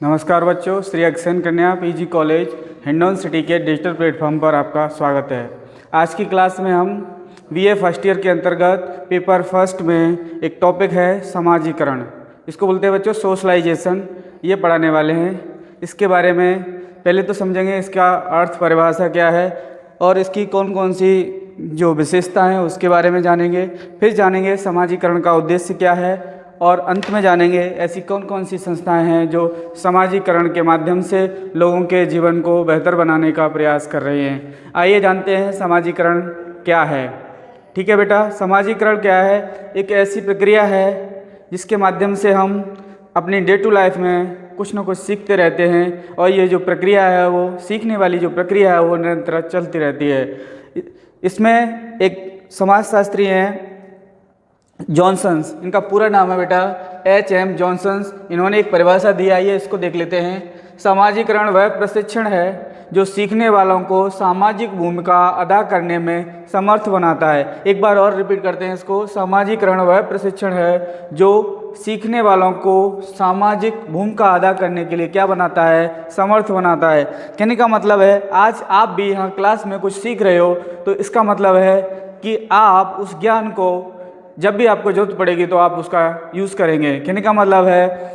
नमस्कार बच्चों, श्री अगसेन कन्या पीजी कॉलेज हिंडौन सिटी के डिजिटल प्लेटफॉर्म पर आपका स्वागत है। आज की क्लास में हम बीए फर्स्ट ईयर के अंतर्गत पेपर फर्स्ट में एक टॉपिक है समाजीकरण। इसको बोलते हैं बच्चों सोशलाइजेशन। ये पढ़ाने वाले हैं। इसके बारे में पहले तो समझेंगे इसका अर्थ परिभाषा क्या है और इसकी कौन कौन सी जो विशेषता हैं उसके बारे में जानेंगे। फिर जानेंगे समाजीकरण का उद्देश्य क्या है और अंत में जानेंगे ऐसी कौन कौन सी संस्थाएं हैं जो समाजीकरण के माध्यम से लोगों के जीवन को बेहतर बनाने का प्रयास कर रही हैं। आइए जानते हैं समाजीकरण क्या है। ठीक है बेटा, समाजीकरण क्या है? एक ऐसी प्रक्रिया है जिसके माध्यम से हम अपनी डे टू लाइफ में कुछ न कुछ सीखते रहते हैं और ये जो प्रक्रिया है वो सीखने वाली जो प्रक्रिया है वो निरंतर चलती रहती है। इसमें एक समाजशास्त्री हैं जॉनसन्स, इनका पूरा नाम है बेटा H.M. जॉनसन्स। इन्होंने एक परिभाषा दी है, इसको देख लेते हैं। समाजीकरण वह प्रशिक्षण है जो सीखने वालों को सामाजिक भूमिका अदा करने में समर्थ बनाता है। एक बार और रिपीट करते हैं इसको। समाजीकरण वह प्रशिक्षण है जो सीखने वालों को सामाजिक भूमिका अदा करने के लिए क्या बनाता है? समर्थ बनाता है। कहने का मतलब है आज आप भी यहाँ क्लास में कुछ सीख रहे हो तो इसका मतलब है कि आप उस ज्ञान को जब भी आपको जरूरत पड़ेगी तो आप उसका यूज़ करेंगे। कहने का मतलब है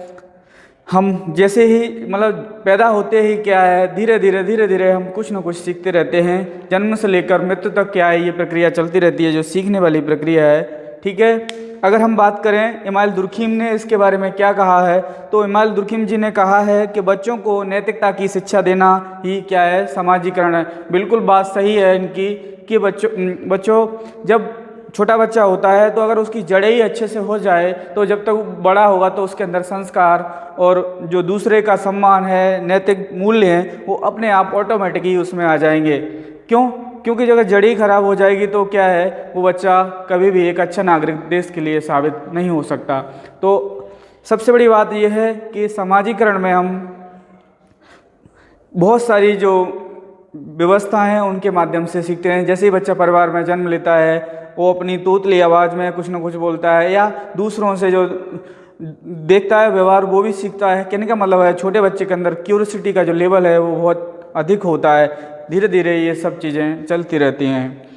हम जैसे ही मतलब पैदा होते ही क्या है धीरे धीरे हम कुछ ना कुछ सीखते रहते हैं। जन्म से लेकर मृत्यु तक क्या है ये प्रक्रिया चलती रहती है जो सीखने वाली प्रक्रिया है। ठीक है, अगर हम बात करें इमाइल दुर्खीम ने इसके बारे में क्या कहा है तो इमाइल दुर्खीम जी ने कहा है कि बच्चों को नैतिकता की शिक्षा देना ही क्या है? समाजीकरण है। बिल्कुल बात सही है इनकी कि बच्चों जब छोटा बच्चा होता है तो अगर उसकी जड़ें ही अच्छे से हो जाए तो जब तक बड़ा होगा तो उसके अंदर संस्कार और जो दूसरे का सम्मान है, नैतिक मूल्य हैं, वो अपने आप ऑटोमेटिक ही उसमें आ जाएंगे। क्यों? क्योंकि अगर जड़ ही खराब हो जाएगी तो क्या है वो बच्चा कभी भी एक अच्छा नागरिक देश के लिए साबित नहीं हो सकता। तो सबसे बड़ी बात यह है कि समाजीकरण में हम बहुत सारी जो व्यवस्था हैं उनके माध्यम से सीखते हैं। जैसे ही बच्चा परिवार में जन्म लेता है वो अपनी तोतली आवाज़ में कुछ न कुछ बोलता है या दूसरों से जो देखता है व्यवहार वो भी सीखता है। कहने का मतलब है छोटे बच्चे के अंदर क्यूरियोसिटी का जो लेवल है वो बहुत अधिक होता है। धीरे धीरे ये सब चीज़ें चलती रहती हैं।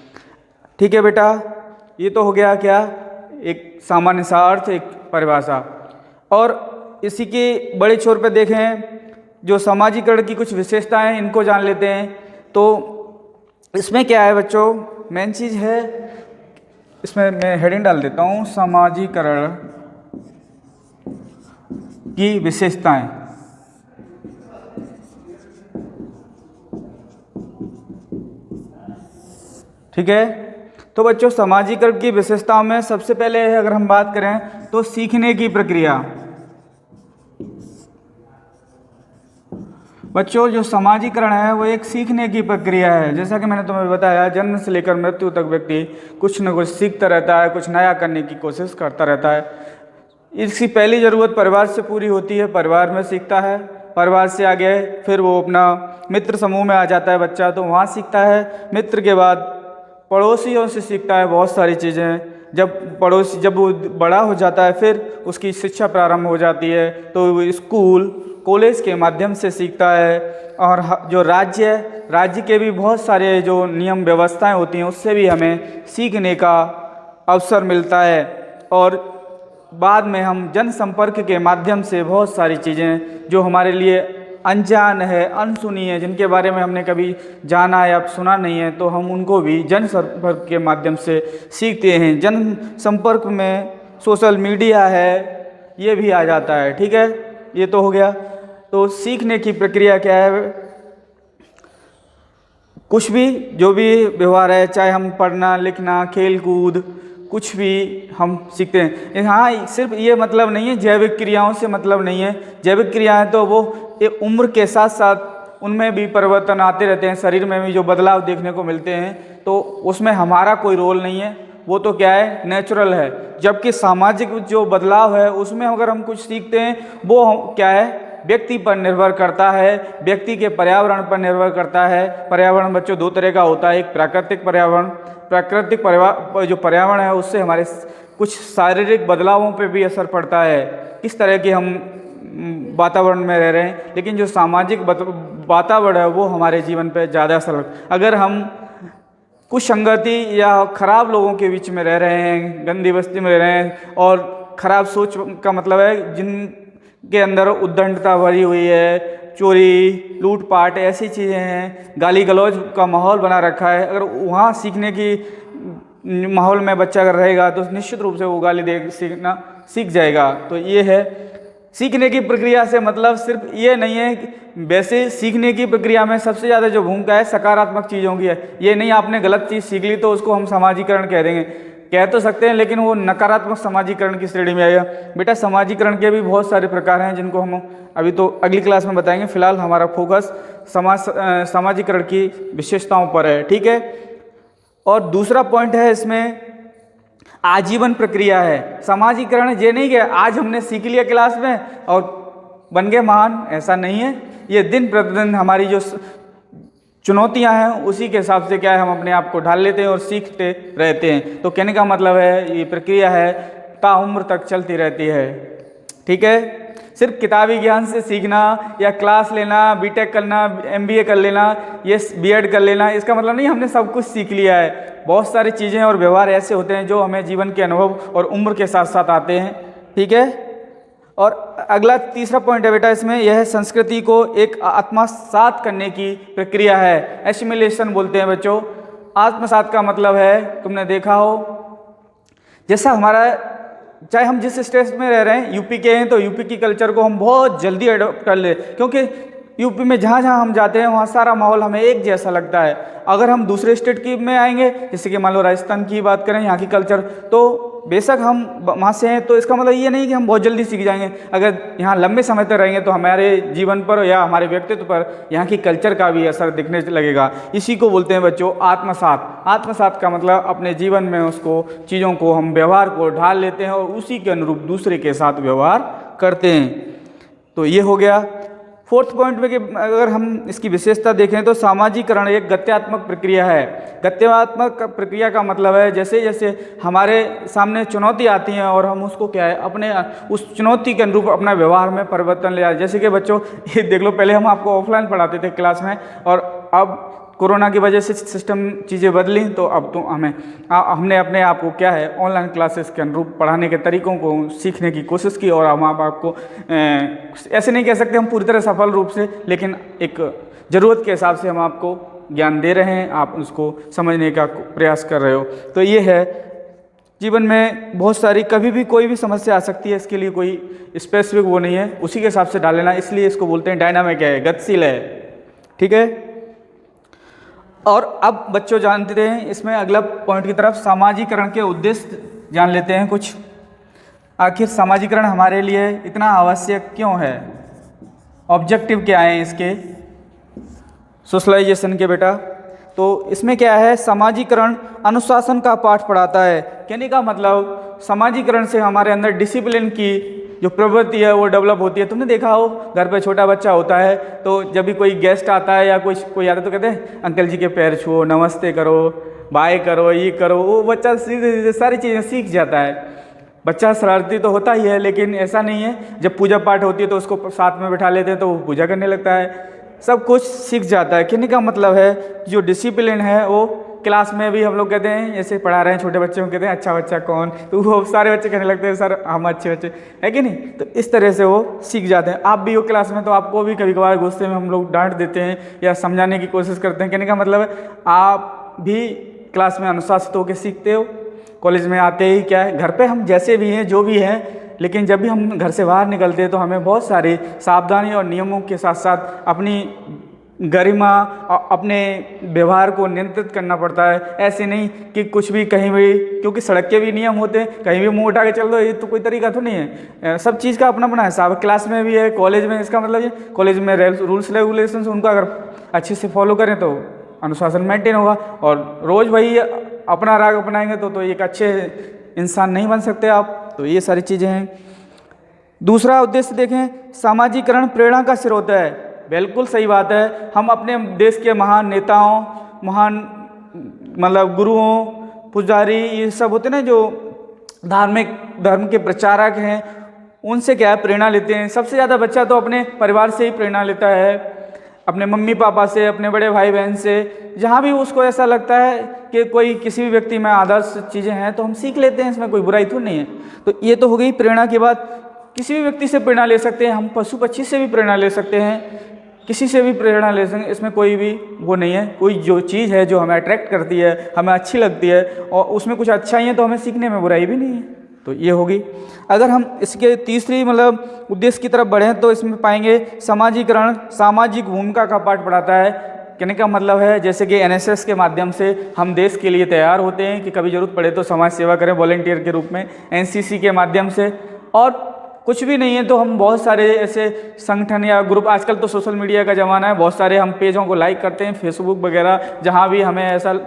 ठीक है बेटा, ये तो हो गया क्या एक सामान्य सा अर्थ, एक परिभाषा। और इसी के बड़े छोर पे देखें जो समाजीकरण की कुछ विशेषताएं इनको जान लेते हैं। तो इसमें क्या है बच्चों, मेन चीज़ है इसमें मैं हेडिंग डाल देता हूँ समाजीकरण की विशेषताएं। ठीक है, तो बच्चों समाजीकरण की विशेषताओं में सबसे पहले अगर हम बात करें तो सीखने की प्रक्रिया। बच्चों जो समाजीकरण है वो एक सीखने की प्रक्रिया है। जैसा कि मैंने तुम्हें बताया जन्म से लेकर मृत्यु तक व्यक्ति कुछ न कुछ सीखता रहता है, कुछ नया करने की कोशिश करता रहता है। इसकी पहली ज़रूरत परिवार से पूरी होती है, परिवार में सीखता है। परिवार से आगे फिर वो अपना मित्र समूह में आ जाता है बच्चा, तो वहाँ सीखता है। मित्र के बाद पड़ोसियों से सीखता है बहुत सारी चीज़ें। जब वो बड़ा हो जाता है फिर उसकी शिक्षा प्रारंभ हो जाती है तो वो स्कूल कॉलेज के माध्यम से सीखता है। और जो राज्य के भी बहुत सारे जो नियम व्यवस्थाएं होती हैं उससे भी हमें सीखने का अवसर मिलता है। और बाद में हम जनसंपर्क के माध्यम से बहुत सारी चीज़ें जो हमारे लिए अनजान है, अनसुनी है, जिनके बारे में हमने कभी जाना या सुना नहीं है तो हम उनको भी जनसंपर्क के माध्यम से सीखते हैं। जनसंपर्क में सोशल मीडिया है ये भी आ जाता है। ठीक है, ये तो हो गया। तो सीखने की प्रक्रिया क्या है? कुछ भी जो भी व्यवहार है, चाहे हम पढ़ना लिखना खेल कूद कुछ भी हम सीखते हैं। हाँ, सिर्फ ये मतलब नहीं है जैविक क्रियाओं से मतलब नहीं है। जैविक क्रियाएं तो वो एक उम्र के साथ साथ उनमें भी परिवर्तन आते रहते हैं, शरीर में भी जो बदलाव देखने को मिलते हैं तो उसमें हमारा कोई रोल नहीं है, वो तो क्या है नेचुरल है। जबकि सामाजिक जो बदलाव है उसमें अगर हम कुछ सीखते हैं वो क्या है व्यक्ति पर निर्भर करता है, व्यक्ति के पर्यावरण पर निर्भर करता है। पर्यावरण बच्चों दो तरह का होता है, एक प्राकृतिक पर्यावरण। जो पर्यावरण है उससे हमारे कुछ शारीरिक बदलावों पे भी असर पड़ता है। किस तरह की हम वातावरण में रह रहे हैं, लेकिन जो सामाजिक वातावरण है वो हमारे जीवन पे ज़्यादा असर। अगर हम कुछ संगति या खराब लोगों के बीच में रह रहे हैं, गंदी बस्ती में रह रहे हैं, और खराब सोच का मतलब है जिनके अंदर उद्दंडता भरी हुई है, चोरी लूटपाट ऐसी चीज़ें हैं, गाली गलौज का माहौल बना रखा है, अगर वहाँ सीखने की माहौल में बच्चा अगर रहेगा तो निश्चित रूप से वो गाली दे सीखना सीख जाएगा। तो ये है सीखने की प्रक्रिया से मतलब सिर्फ ये नहीं है, वैसे सीखने की प्रक्रिया में सबसे ज़्यादा जो भूमिका है सकारात्मक चीज़ों की है। ये नहीं आपने गलत चीज़ सीख ली तो उसको हम समाजीकरण कह देंगे, कह तो सकते हैं, लेकिन वो नकारात्मक समाजीकरण की श्रेणी में आएगा। बेटा समाजीकरण के भी बहुत सारे प्रकार हैं जिनको हम अभी तो अगली क्लास में बताएंगे। फिलहाल हमारा फोकस समाजीकरण की विशेषताओं पर है, ठीक है। और दूसरा पॉइंट है इसमें आजीवन प्रक्रिया है। समाजीकरण ये नहीं कि आज हमने सीख लिया क्लास में और बन गए महान, ऐसा नहीं है। ये दिन प्रतिदिन हमारी जो चुनौतियां हैं उसी के हिसाब से क्या है हम अपने आप को ढाल लेते हैं और सीखते रहते हैं। तो कहने का मतलब है ये प्रक्रिया है ताउम्र तक चलती रहती है, ठीक है। सिर्फ किताबी ज्ञान से सीखना या क्लास लेना, बीटेक करना, एमबीए कर लेना, ये बीएड कर लेना, इसका मतलब नहीं हमने सब कुछ सीख लिया है। बहुत सारी चीज़ें और व्यवहार ऐसे होते हैं जो हमें जीवन के अनुभव और उम्र के साथ साथ आते हैं, ठीक है। और अगला तीसरा पॉइंट है बेटा इसमें, यह है संस्कृति को एक आत्मसात करने की प्रक्रिया है। एसिमिलेशन बोलते हैं बच्चों। आत्मसात का मतलब है, तुमने देखा हो जैसा हमारा, चाहे हम जिस स्टेट में रह रहे हैं, यूपी के हैं तो यूपी की कल्चर को हम बहुत जल्दी अडॉप्ट कर ले, क्योंकि यूपी में जहाँ जहाँ हम जाते हैं वहाँ सारा माहौल हमें एक जैसा लगता है। अगर हम दूसरे स्टेट की में आएंगे, जैसे कि मान लो राजस्थान की बात करें, यहाँ की कल्चर, तो बेशक हम वहाँ से हैं तो इसका मतलब ये नहीं कि हम बहुत जल्दी सीख जाएंगे। अगर यहाँ लंबे समय तक रहेंगे तो हमारे जीवन पर या हमारे व्यक्तित्व पर यहाँ की कल्चर का भी असर दिखने लगेगा। इसी को बोलते हैं बच्चों आत्मसात। आत्मसात का मतलब अपने जीवन में उसको चीज़ों को हम व्यवहार को ढाल लेते हैं और उसी के अनुरूप दूसरे के साथ व्यवहार करते हैं। तो ये हो गया। फोर्थ पॉइंट में कि अगर हम इसकी विशेषता देखें तो सामाजिकरण एक गत्यात्मक प्रक्रिया है। गत्यात्मक प्रक्रिया का मतलब है जैसे जैसे हमारे सामने चुनौती आती हैं और हम उसको क्या है अपने उस चुनौती के अनुरूप अपना व्यवहार में परिवर्तन ले आए। जैसे कि बच्चों ये देख लो, पहले हम आपको ऑफलाइन पढ़ाते थे क्लास में, और अब कोरोना की वजह से सिस्टम चीज़ें बदली, तो अब तो हमने अपने आप को क्या है ऑनलाइन क्लासेस के अनुरूप पढ़ाने के तरीकों को सीखने की कोशिश की। और हम आपको ऐसे नहीं कह सकते हम पूरी तरह सफल रूप से, लेकिन एक ज़रूरत के हिसाब से हम आपको ज्ञान दे रहे हैं, आप उसको समझने का प्रयास कर रहे हो। तो ये है, जीवन में बहुत सारी कभी भी कोई भी समस्या आ सकती है, इसके लिए कोई स्पेसिफिक वो नहीं है, उसी के हिसाब से डाल लेना। इसलिए इसको बोलते हैं डायनामिक है, गतिशील है, ठीक है। और अब बच्चों जानते हैं इसमें अगला पॉइंट की तरफ, सामाजिकरण के उद्देश्य जान लेते हैं कुछ। आखिर सामाजिकरण हमारे लिए इतना आवश्यक क्यों है, ऑब्जेक्टिव क्या है इसके सोशलाइजेशन के बेटा। तो इसमें क्या है, सामाजिकरण अनुशासन का पाठ पढ़ाता है। कहने का मतलब सामाजिकरण से हमारे अंदर डिसिप्लिन की जो प्रवृत्ति है वो डेवलप होती है। तुमने देखा हो घर पे छोटा बच्चा होता है तो जब भी कोई गेस्ट आता है या कोई आता है तो कहते हैं अंकल जी के पैर छुओ, नमस्ते करो, बाय करो, ये करो। वो बच्चा सीधे सारी चीज़ें सीख जाता है। बच्चा शरारती तो होता ही है, लेकिन ऐसा नहीं है, जब पूजा पाठ होती है तो उसको साथ में बैठा लेते हैं तो वो पूजा करने लगता है, सब कुछ सीख जाता है। कहने का मतलब है जो डिसिप्लिन है वो क्लास में भी हम लोग कहते हैं, जैसे पढ़ा रहे हैं छोटे बच्चों को कहते हैं अच्छा बच्चा कौन, तो वो सारे बच्चे कहने लगते हैं सर हम अच्छे बच्चे, है कि नहीं। तो इस तरह से वो सीख जाते हैं। आप भी हो क्लास में तो आपको भी कभी कभार गुस्से में हम लोग डांट देते हैं या समझाने की कोशिश करते हैं। कहने का मतलब है आप भी क्लास में अनुशासित होकर सीखते हो। कॉलेज में आते ही क्या है, घर पे हम जैसे भी हैं जो भी हैं, लेकिन जब भी हम घर से बाहर निकलते हैं तो हमें बहुत सारी सावधानी और नियमों के साथ साथ अपनी गरिमा अपने व्यवहार को नियंत्रित करना पड़ता है। ऐसे नहीं कि कुछ भी कहीं भी, क्योंकि सड़क के भी नियम होते हैं, कहीं भी मुंह उठा के चल दो, ये तो कोई तरीका तो नहीं है। सब चीज़ का अपना अपना हिसाब है। क्लास में भी है, कॉलेज में, इसका मतलब ये कॉलेज में रूल्स रेगुलेशंस उनको अगर अच्छे से फॉलो करें तो अनुशासन मेंटेन होगा। और रोज़ वही अपना राग अपनाएंगे तो एक अच्छे इंसान नहीं बन सकते आप। तो ये सारी चीज़ें हैं। दूसरा उद्देश्य देखें, सामाजिकरण प्रेरणा का स्रोत है। बिल्कुल सही बात है। हम अपने देश के महान नेताओं, महान मतलब गुरुओं, पुजारी, ये सब होते हैं ना जो धर्म के प्रचारक हैं, उनसे क्या है प्रेरणा लेते हैं। सबसे ज़्यादा बच्चा तो अपने परिवार से ही प्रेरणा लेता है, अपने मम्मी पापा से, अपने बड़े भाई बहन से। जहाँ भी उसको ऐसा लगता है कि कोई किसी भी व्यक्ति में आदर्श चीज़ें हैं तो हम सीख लेते हैं, इसमें कोई बुराई तो नहीं है। तो ये तो हो गई प्रेरणा की बात। किसी भी व्यक्ति से प्रेरणा ले सकते हैं, हम पशु पक्षी से भी प्रेरणा ले सकते हैं, किसी से भी प्रेरणा ले सकते हैं, इसमें कोई भी वो नहीं है। कोई जो चीज़ है जो हमें अट्रैक्ट करती है, हमें अच्छी लगती है और उसमें कुछ अच्छा ही है तो हमें सीखने में बुराई भी नहीं है। तो ये होगी। अगर हम इसके तीसरी मतलब उद्देश्य की तरफ बढ़ें तो इसमें पाएंगे समाजीकरण, सामाजिक भूमिका का पाठ पढ़ाता है। कहने का मतलब है जैसे कि एनएसएस के माध्यम से हम देश के लिए तैयार होते हैं कि कभी ज़रूरत पड़े तो समाज सेवा करें वॉलंटियर के रूप में, एनसीसी के माध्यम से। और कुछ भी नहीं है तो हम बहुत सारे ऐसे संगठन या ग्रुप, आजकल तो सोशल मीडिया का ज़माना है, बहुत सारे हम पेजों को लाइक करते हैं, फेसबुक वगैरह, जहाँ भी हमें ऐसा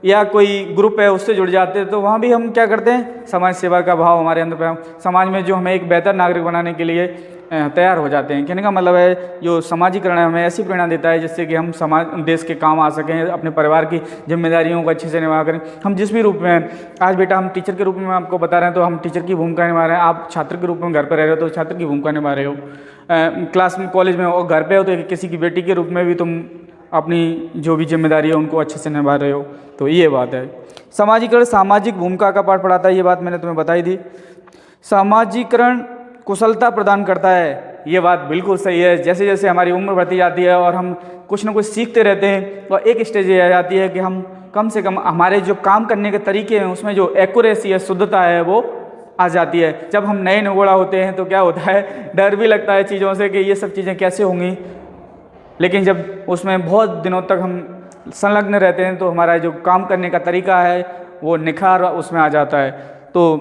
या कोई ग्रुप है उससे जुड़ जाते हैं तो वहाँ भी हम क्या करते हैं, समाज सेवा का भाव हमारे अंदर पे, समाज में जो हमें एक बेहतर नागरिक बनाने के लिए तैयार हो जाते हैं। कहने का मतलब है जो समाजीकरण है हमें ऐसी प्रेरणा देता है जिससे कि हम समाज देश के काम आ सकें, अपने परिवार की जिम्मेदारियों को अच्छे से निभा करें। हम जिस भी रूप में हैं, आज बेटा हम टीचर के रूप में आपको बता रहे हैं तो हम टीचर की भूमिका निभा रहे हैं, आप छात्र के रूप में घर पर रह रहे हो तो छात्र की भूमिका निभा रहे हो, क्लास में कॉलेज में और घर पर हो तो किसी की बेटी के रूप में भी तुम अपनी जो भी जिम्मेदारी है उनको अच्छे से निभा रहे हो। तो ये बात है। समाजीकरण सामाजिक भूमिका का पाठ पढ़ाता है, ये बात मैंने तुम्हें बताई थी। सामाजीकरण कुशलता प्रदान करता है, ये बात बिल्कुल सही है। जैसे जैसे हमारी उम्र बढ़ती जाती है और हम कुछ ना कुछ सीखते रहते हैं और एक स्टेज ये आ जाती है कि हम कम से कम हमारे जो काम करने के तरीके हैं उसमें जो एक्यूरेसी है, शुद्धता है, वो आ जाती है। जब हम नए नगोड़ा होते हैं तो क्या होता है, डर भी लगता है चीज़ों से कि ये सब चीज़ें कैसे होंगी, लेकिन जब उसमें बहुत दिनों तक हम संलग्न रहते हैं तो हमारा जो काम करने का तरीका है वो निखार उसमें आ जाता है, तो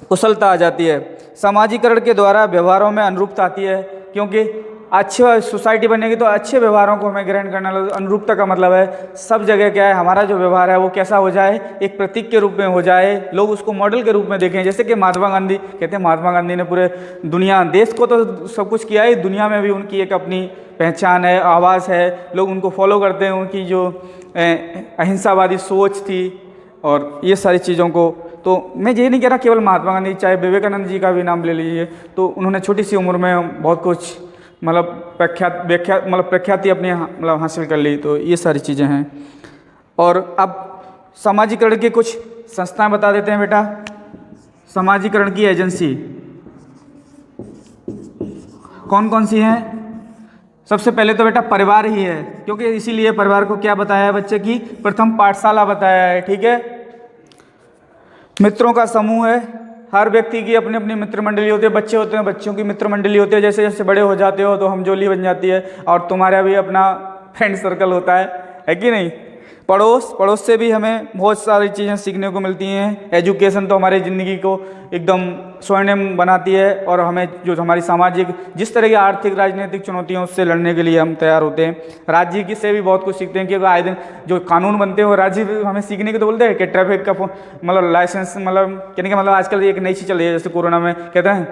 कुशलता आ जाती है। समाजीकरण के द्वारा व्यवहारों में अनुरूपता आती है, क्योंकि अच्छी सोसाइटी बनेगी तो अच्छे व्यवहारों को हमें ग्रहण करना। अनुरूपता का मतलब है सब जगह क्या है, हमारा जो व्यवहार है वो कैसा हो जाए, एक प्रतीक के रूप में हो जाए, लोग उसको मॉडल के रूप में देखें। जैसे कि महात्मा गांधी कहते हैं, महात्मा गांधी ने पूरे दुनिया, देश को तो सब कुछ किया है, दुनिया में भी उनकी एक अपनी पहचान है, आवाज़ है, लोग उनको फॉलो करते हैं, उनकी जो अहिंसावादी सोच थी और ये सारी चीज़ों को। तो मैं ये नहीं कह रहा केवल महात्मा गांधी, चाहे विवेकानंद जी का भी नाम ले लीजिए, तो उन्होंने छोटी सी उम्र में बहुत कुछ मतलब प्रख्याति अपनी मतलब हासिल कर ली। तो ये सारी चीज़ें हैं। और अब समाजीकरण के कुछ संस्थाएं बता देते हैं बेटा। समाजीकरण की एजेंसी कौन कौन सी हैं? सबसे पहले तो बेटा परिवार ही है, क्योंकि इसीलिए परिवार को क्या बताया है बच्चे की, प्रथम पाठशाला बताया है। ठीक है, मित्रों का समूह है, हर व्यक्ति की अपनी अपनी मित्र मंडली होती है, बच्चे होते हैं बच्चों की मित्र मंडली होती है। जैसे जैसे बड़े हो जाते हो तो हमजोली बन जाती है और तुम्हारा भी अपना फ्रेंड सर्कल होता है कि नहीं। पड़ोस से भी हमें बहुत सारी चीज़ें सीखने को मिलती हैं। एजुकेशन तो हमारी ज़िंदगी को एकदम स्वर्णिम बनाती है और हमें जो हमारी सामाजिक जिस तरह की आर्थिक राजनीतिक चुनौतियों उससे लड़ने के लिए हम तैयार होते हैं। राज्य की से भी बहुत कुछ सीखते हैं, क्योंकि आए दिन जो कानून बनते हैं वो राज्य हमें सीखने के तो बोलते हैं कि ट्रैफिक का मतलब लाइसेंस, मतलब कहने का मतलब आजकल एक नई चीज़ चल रही है, जैसे कोरोना में कहते हैं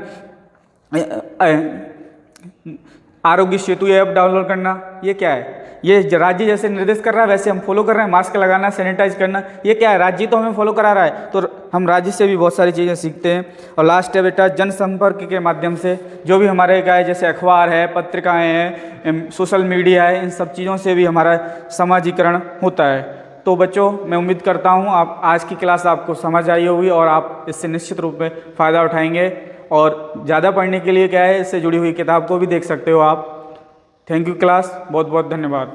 आरोग्य सेतु ऐप डाउनलोड करना। ये क्या है? ये राज्य जैसे निर्देश कर रहा है वैसे हम फॉलो कर रहे हैं। मास्क लगाना, सैनिटाइज करना, ये क्या है? राज्य तो हमें फॉलो करा रहा है, तो हम राज्य से भी बहुत सारी चीज़ें सीखते हैं। और लास्ट है बेटा जनसंपर्क के माध्यम से, जो भी हमारे क्या है जैसे अखबार है, पत्रिकाएँ हैं, सोशल मीडिया है, इन सब चीज़ों से भी हमारा समाजीकरण होता है। तो बच्चों, मैं उम्मीद करता हूँ आप आज की क्लास आपको समझ आई होगी और आप इससे निश्चित रूप में फ़ायदा उठाएंगे। और ज़्यादा पढ़ने के लिए क्या है, इससे जुड़ी हुई किताब को भी देख सकते हो आप। थैंक यू क्लास, बहुत बहुत धन्यवाद।